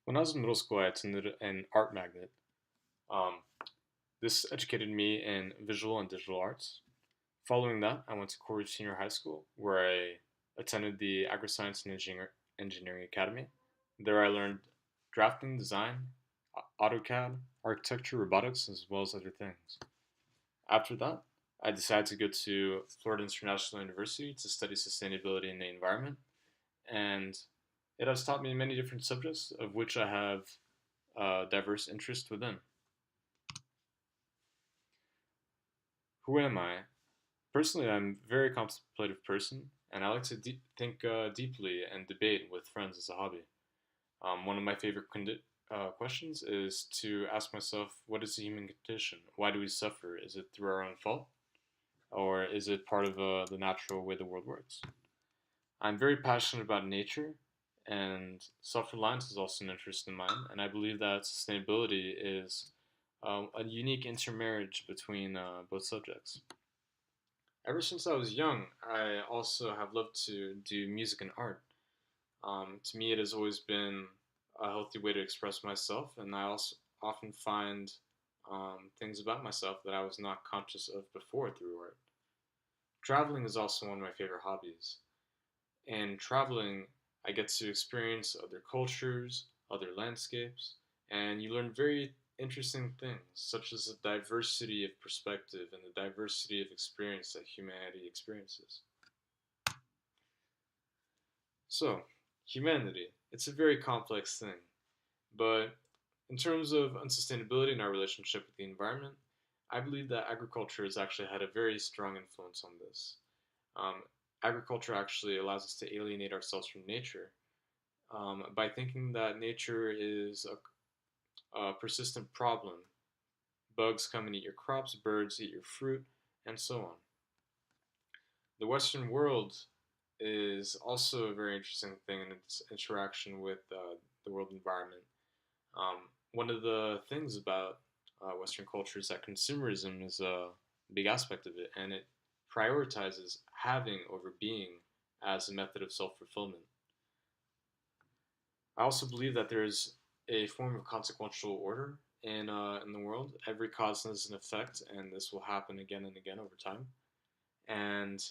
When I was in middle school, I attended an art magnet. Um, this educated me in visual and digital arts. Following that, I went to Corey Senior High School, where I attended the Agri-Science and Engineering Academy. There, I learned drafting, design, AutoCAD, architecture, robotics, as well as other things. After that, I decided to go to Florida International University to study sustainability in the environment, and it has taught me many different subjects, of which I have diverse interest within. Who am I? Personally, I'm a very contemplative person, and I like to think deeply and debate with friends as a hobby. One of my favorite questions is to ask myself, what is the human condition? Why do we suffer? Is it through our own fault? Or is it part of the natural way the world works? I'm very passionate about nature, and self reliance is also an interest in mine, and I believe that sustainability is a unique intermarriage between both subjects. Ever since I was young, I also have loved to do music and art. To me, it has always been a healthy way to express myself, and I also often find things about myself that I was not conscious of before through art. Traveling is also one of my favorite hobbies. And traveling, I get to experience other cultures, other landscapes, and you learn very interesting things, such as the diversity of perspective and the diversity of experience that humanity experiences. So, humanity, it's a very complex thing, but in terms of unsustainability in our relationship with the environment, I believe that agriculture has actually had a very strong influence on this. Um, Agriculture actually allows us to alienate ourselves from nature by thinking that nature is a persistent problem. Bugs come and eat your crops, birds eat your fruit, and so on. The Western world is also a very interesting thing in its interaction with the world environment. One of the things about Western culture is that consumerism is a big aspect of it, and it prioritizes having over being as a method of self fulfillment. I also believe that there's a form of consequential order in the world. Every cause has an effect, and this will happen again and again over time. And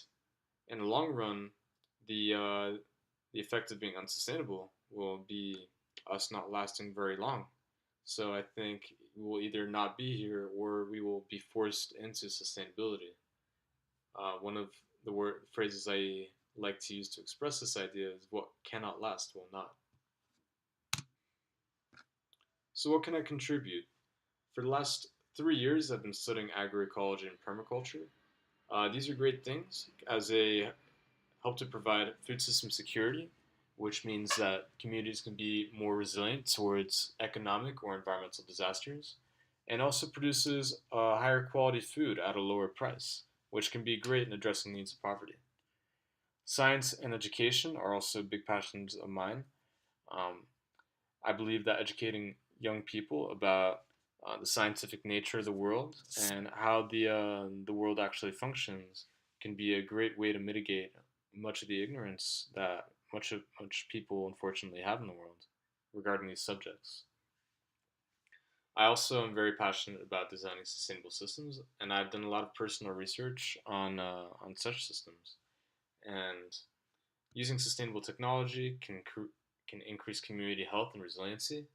in the long run, the effect of being unsustainable will be us not lasting very long. So I think we will either not be here or we will be forced into sustainability. One of the phrases I like to use to express this idea is what cannot last will not. So, what can I contribute? For the last 3 years, I've been studying agroecology and permaculture. These are great things as they help to provide food system security, which means that communities can be more resilient towards economic or environmental disasters, and also produces higher quality food at a lower price, which can be great in addressing needs of poverty. Science and education are also big passions of mine. Um, I believe that educating young people about the scientific nature of the world and how the world actually functions can be a great way to mitigate much of the ignorance that much people unfortunately have in the world regarding these subjects. I also am very passionate about designing sustainable systems, and I've done a lot of personal research on such systems. And using sustainable technology can increase community health and resiliency.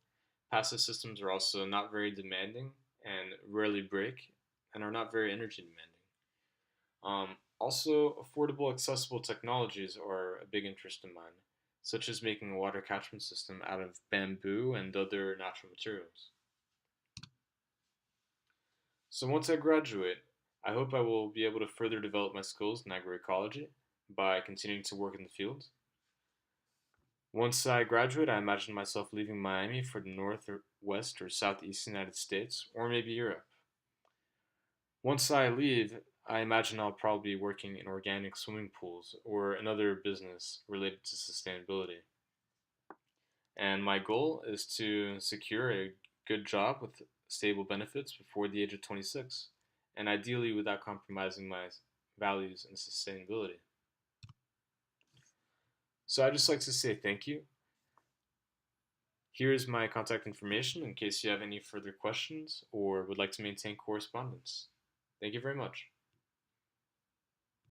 Passive systems are also not very demanding and rarely break and are not very energy demanding. Also, affordable, accessible technologies are a big interest of mine, such as making a water catchment system out of bamboo and other natural materials. So, once I graduate, I hope I will be able to further develop my skills in agroecology by continuing to work in the field. Once I graduate, I imagine myself leaving Miami for the north or west or southeast United States, or maybe Europe. Once I leave, I imagine I'll probably be working in organic swimming pools or another business related to sustainability. And my goal is to secure a good job with stable benefits before the age of 26, and ideally without compromising my values and sustainability. So I just like to say thank you. Here's my contact information in case you have any further questions or would like to maintain correspondence. Thank you very much.